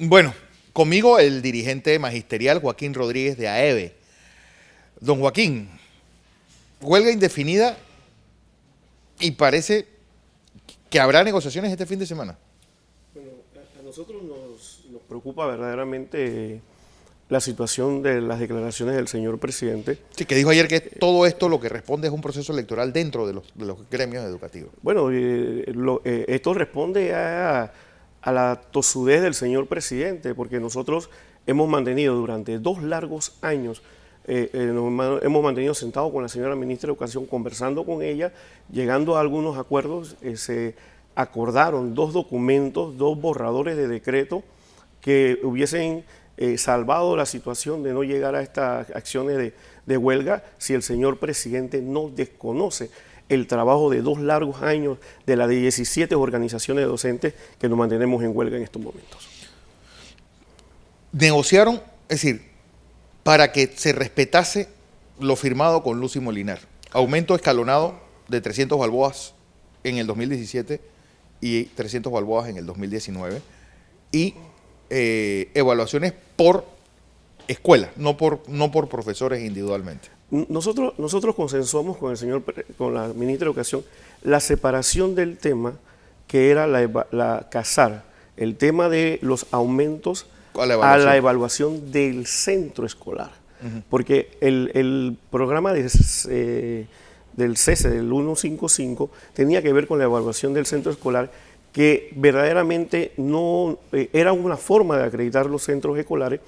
Bueno, conmigo el dirigente magisterial Joaquín Rodríguez de AEBE. Don Joaquín, huelga indefinida y parece que habrá negociaciones este fin de semana. Bueno, a nosotros nos preocupa verdaderamente la situación de las declaraciones del señor presidente. Sí, que dijo ayer que todo esto lo que responde es un proceso electoral dentro de los gremios educativos. Bueno, esto responde a la tosudez del señor presidente, porque nosotros hemos mantenido durante 2 largos años, hemos mantenido sentados con la señora ministra de Educación, conversando con ella, llegando a algunos acuerdos. Se acordaron 2 documentos, 2 borradores de decreto que hubiesen salvado la situación de no llegar a estas acciones de huelga si el señor presidente no desconoce el trabajo de 2 largos años de las 17 organizaciones de docentes que nos mantenemos en huelga en estos momentos. Negociaron, es decir, para que se respetase lo firmado con Lucy Molinar. Aumento escalonado de 300 balboas en el 2017 y 300 balboas en el 2019. Y evaluaciones por escuela, no por profesores individualmente. Nosotros consensuamos con la ministra de Educación la separación del tema que era casar el tema de los aumentos a la evaluación del centro escolar. Porque el programa del CESE, del 155, tenía que ver con la evaluación del centro escolar, que verdaderamente no era una forma de acreditar los centros escolares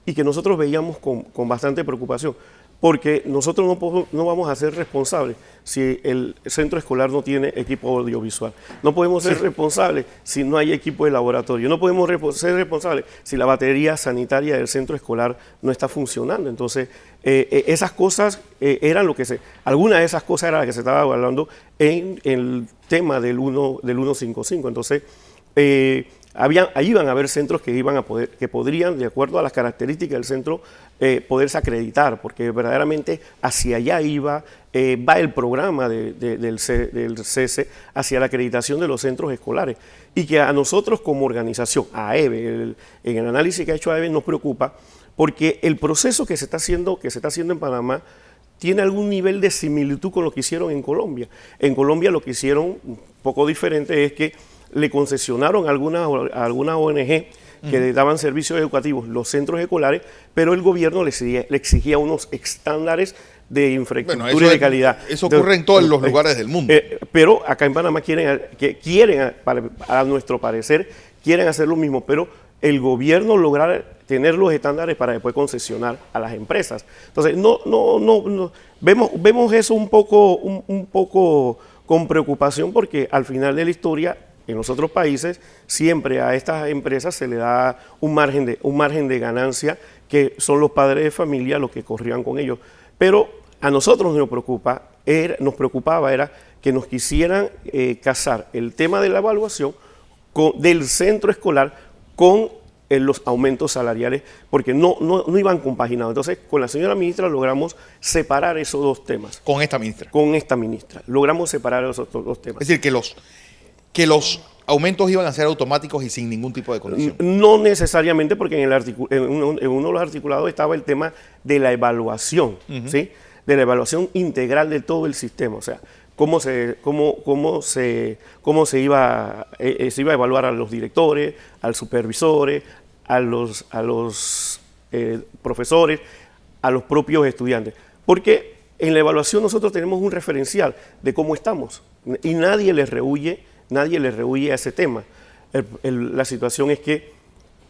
y que nosotros veíamos con bastante preocupación, porque nosotros no vamos a ser responsables si el centro escolar no tiene equipo audiovisual. No podemos ser responsables si no hay equipo de laboratorio. No podemos ser responsables si la batería sanitaria del centro escolar no está funcionando. Entonces, esas cosas eran algunas de esas cosas eran las que se estaba evaluando en el tema del 155. Entonces, ahí iban a haber centros que podrían, de acuerdo a las características del centro, poderse acreditar, porque verdaderamente hacia allá va el programa del CESE, hacia la acreditación de los centros escolares, y que a nosotros como organización, a AEBE, en el análisis que ha hecho AEBE, nos preocupa, porque el proceso que se está haciendo en Panamá tiene algún nivel de similitud con lo que hicieron en Colombia. En Colombia lo que hicieron un poco diferente es que le concesionaron a alguna ONG que daban servicios educativos los centros escolares, pero el gobierno le exigía unos estándares de infraestructura y de calidad. Eso ocurre en todos los lugares del mundo. Pero acá en Panamá a nuestro parecer, quieren hacer lo mismo, pero el gobierno lograr tener los estándares para después concesionar a las empresas. Entonces, vemos eso un poco con preocupación, porque al final de la historia, en los otros países, siempre a estas empresas se le da un margen de ganancia, que son los padres de familia los que corrían con ellos. Pero a nosotros nos preocupaba era que nos quisieran casar el tema de la evaluación del centro escolar con los aumentos salariales, porque no iban compaginados. Entonces, con la señora ministra logramos separar esos 2 temas. ¿Con esta ministra? Con esta ministra. Logramos separar esos 2 temas. Es decir, que los aumentos iban a ser automáticos y sin ningún tipo de condición. No necesariamente, porque en uno de los articulados estaba el tema de la evaluación, ¿sí? De la evaluación integral de todo el sistema. O sea, cómo se iba a evaluar a los directores, a los supervisores, a los profesores, a los propios estudiantes. Porque en la evaluación nosotros tenemos un referencial de cómo estamos y nadie les rehuye a ese tema. La situación es que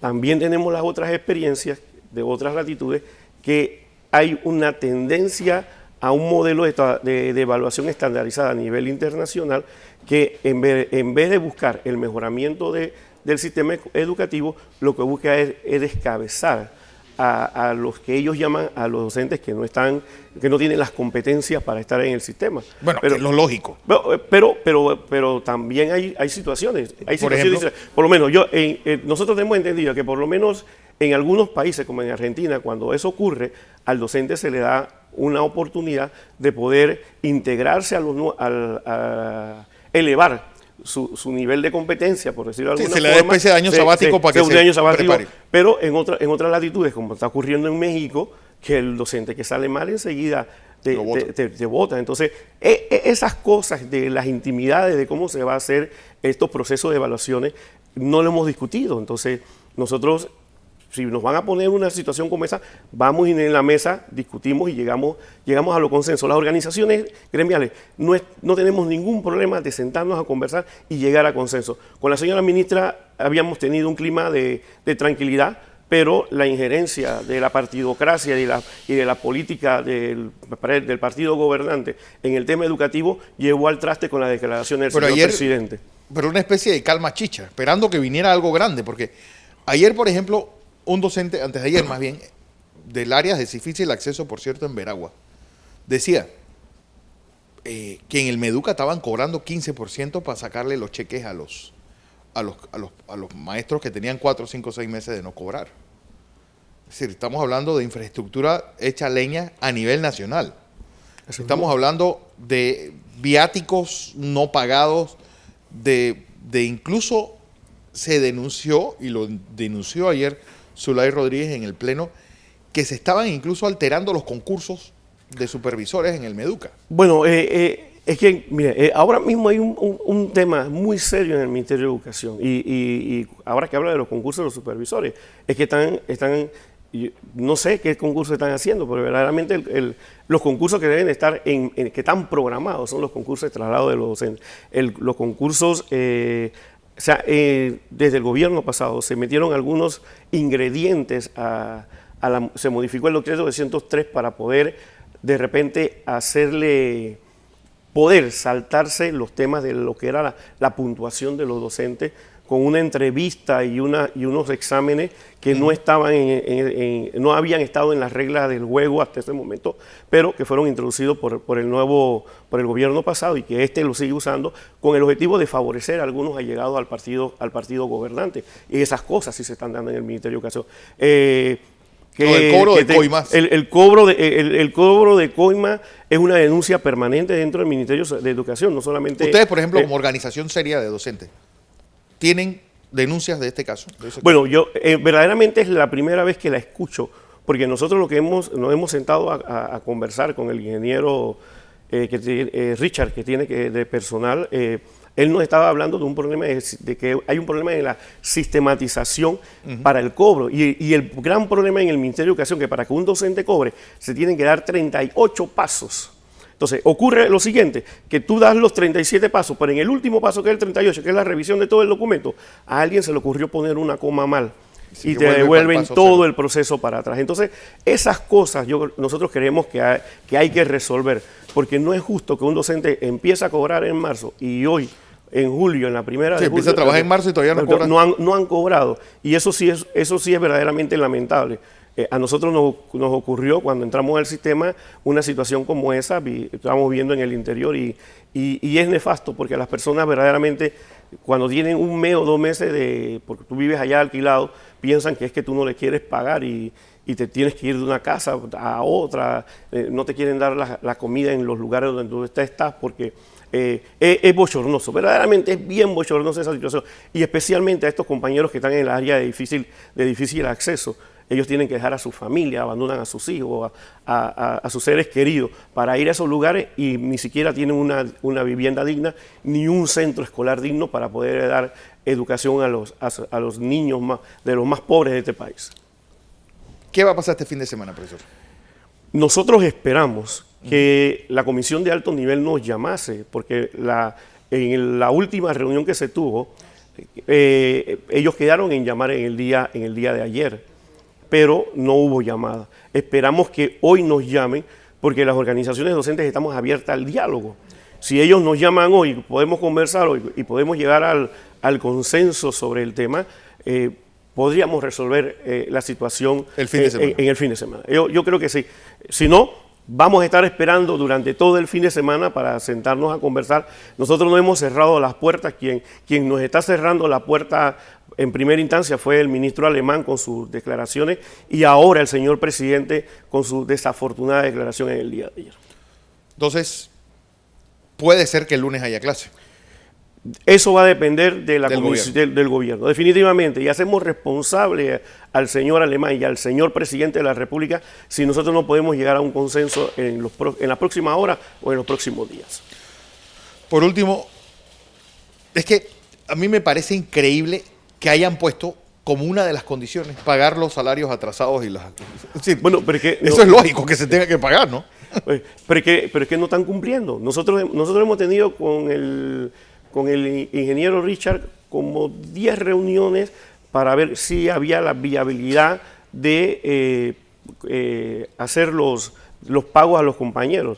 también tenemos las otras experiencias de otras latitudes, que hay una tendencia a un modelo de evaluación estandarizada a nivel internacional, que en vez de buscar el mejoramiento del sistema educativo, lo que busca es descabezar a los que ellos llaman a los docentes que no tienen las competencias para estar en el sistema. Bueno, pero, es lo lógico. Pero también hay situaciones. Por ejemplo, por lo menos nosotros hemos entendido que por lo menos en algunos países, como en Argentina, cuando eso ocurre, al docente se le da una oportunidad de poder integrarse elevar su nivel de competencia, por decirlo de alguna forma. Se le da especie de año sabático para que se prepare. Pero en otras latitudes, como está ocurriendo en México, que el docente que sale mal enseguida te vota. Entonces, esas cosas de las intimidades, de cómo se va a hacer estos procesos de evaluaciones, no lo hemos discutido. Entonces, nosotros, si nos van a poner una situación como esa, vamos en la mesa, discutimos y llegamos a los consensos. Las organizaciones gremiales no tenemos ningún problema de sentarnos a conversar y llegar a consenso. Con la señora ministra habíamos tenido un clima de tranquilidad, pero la injerencia de la partidocracia y de la política del partido gobernante en el tema educativo llevó al traste con la declaración del señor presidente. Pero una especie de calma chicha, esperando que viniera algo grande, porque ayer, por ejemplo, un docente, antes de ayer más bien, del área de difícil acceso, por cierto, en Veragua, decía que en el Meduca estaban cobrando 15% para sacarle los cheques a los maestros que tenían 4, 5, 6 meses de no cobrar. Es decir, estamos hablando de infraestructura hecha leña a nivel nacional. Estamos hablando de viáticos no pagados, de incluso se denunció, y lo denunció ayer Zulay Rodríguez en el Pleno, que se estaban incluso alterando los concursos de supervisores en el Meduca. Bueno, es que, mire, ahora mismo hay un tema muy serio en el Ministerio de Educación y ahora que habla de los concursos de los supervisores, es que están no sé qué concursos están haciendo, pero verdaderamente los concursos que deben estar, que están programados son los concursos de traslado de los docentes. Los concursos, desde el gobierno pasado se metieron algunos ingredientes, se modificó el decreto 203 para poder de repente poder saltarse los temas de lo que era la puntuación de los docentes con una entrevista y unos exámenes que no estaban no habían estado en las reglas del juego hasta ese momento, pero que fueron introducidos por el gobierno pasado y que lo sigue usando con el objetivo de favorecer a algunos allegados al partido gobernante. Y esas cosas sí se están dando en el Ministerio de Educación. El cobro de coimas. El cobro de coima es una denuncia permanente dentro del Ministerio de Educación, no solamente... Ustedes, por ejemplo, como organización seria de docentes, ¿tienen denuncias de este caso? Bueno, yo verdaderamente es la primera vez que la escucho, porque nosotros nos hemos sentado a conversar con el ingeniero Richard, que tiene de personal. Él nos estaba hablando de un problema, de que hay un problema en la sistematización para el cobro. Y el gran problema en el Ministerio de Educación, que para que un docente cobre, se tienen que dar 38 pasos. Entonces, ocurre lo siguiente, que tú das los 37 pasos, pero en el último paso, que es el 38, que es la revisión de todo el documento, a alguien se le ocurrió poner una coma mal. Y te devuelven todo el proceso para atrás. Entonces, esas cosas nosotros creemos que hay que resolver, porque no es justo que un docente empiece a cobrar en marzo y hoy, en julio, en la primera de julio, empieza a trabajar en marzo y todavía no cobran. No han cobrado. Y eso sí es verdaderamente lamentable. A nosotros nos ocurrió cuando entramos al sistema una situación como esa, estábamos viendo en el interior y es nefasto porque las personas verdaderamente cuando tienen un mes o 2 meses porque tú vives allá alquilado, piensan que es que tú no le quieres pagar y te tienes que ir de una casa a otra, no te quieren dar la comida en los lugares donde tú estás porque es bochornoso, verdaderamente es bien bochornoso esa situación y especialmente a estos compañeros que están en el área de difícil acceso. Ellos tienen que dejar a su familia, abandonan a sus hijos, a sus seres queridos para ir a esos lugares y ni siquiera tienen una vivienda digna ni un centro escolar digno para poder dar educación a los niños de los más pobres de este país. ¿Qué va a pasar este fin de semana, profesor? Nosotros esperamos que la Comisión de Alto Nivel nos llamase, porque en la última reunión que se tuvo, ellos quedaron en llamar en el día de ayer, pero no hubo llamada. Esperamos que hoy nos llamen, porque las organizaciones docentes estamos abiertas al diálogo. Si ellos nos llaman hoy, podemos conversar hoy y podemos llegar al consenso sobre el tema, podríamos resolver la situación en el fin de semana. Yo creo que sí. Si no, vamos a estar esperando durante todo el fin de semana para sentarnos a conversar. Nosotros no hemos cerrado las puertas. Quien nos está cerrando la puerta en primera instancia fue el ministro Alemán con sus declaraciones y ahora el señor presidente con su desafortunada declaración en el día de ayer. Entonces, puede ser que el lunes haya clase. Eso va a depender de del gobierno, definitivamente. Y hacemos responsable al señor Alemán y al señor presidente de la República si nosotros no podemos llegar a un consenso en la próxima hora o en los próximos días. Por último, es que a mí me parece increíble que hayan puesto como una de las condiciones pagar los salarios atrasados y las... Es decir, bueno, pero es que eso es lógico que se tenga que pagar, ¿no? Pero es que no están cumpliendo. Nosotros hemos tenido con el ingeniero Richard como 10 reuniones para ver si había la viabilidad de hacer los pagos a los compañeros.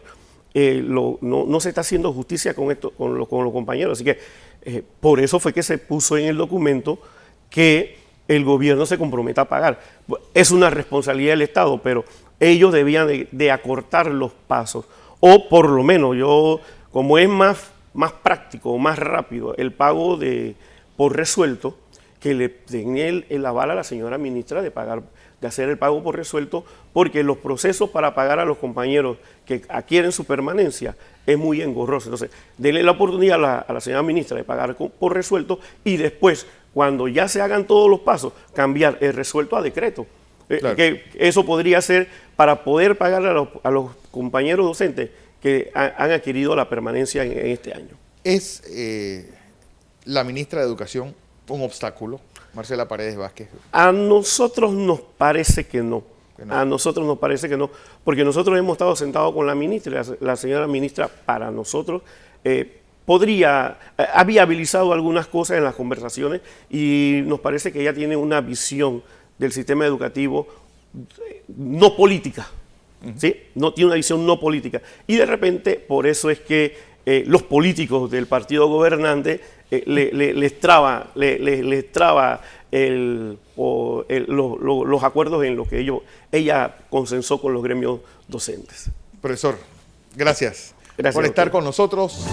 No se está haciendo justicia con los compañeros, así que por eso fue que se puso en el documento que el gobierno se comprometa a pagar. Es una responsabilidad del Estado, pero ellos debían de acortar los pasos, o por lo menos como es más práctico, más rápido el pago por resuelto, que le den el aval a la señora ministra de hacer el pago por resuelto, porque los procesos para pagar a los compañeros que adquieren su permanencia es muy engorroso. Entonces, denle la oportunidad a la señora ministra de pagar por resuelto y después, cuando ya se hagan todos los pasos, cambiar el resuelto a decreto. Claro. Que eso podría ser para poder pagar a los compañeros docentes que han adquirido la permanencia en este año. ¿Es la ministra de Educación un obstáculo, Marcela Paredes Vázquez? A nosotros nos parece que no. A nosotros nos parece que no, porque nosotros hemos estado sentados con la ministra, la señora ministra para nosotros ha viabilizado algunas cosas en las conversaciones y nos parece que ella tiene una visión del sistema educativo no política, ¿sí? No tiene una visión no política. Y de repente, por eso es que los políticos del partido gobernante les traba los acuerdos en los que ella consensó con los gremios docentes. Profesor, gracias por estar con nosotros.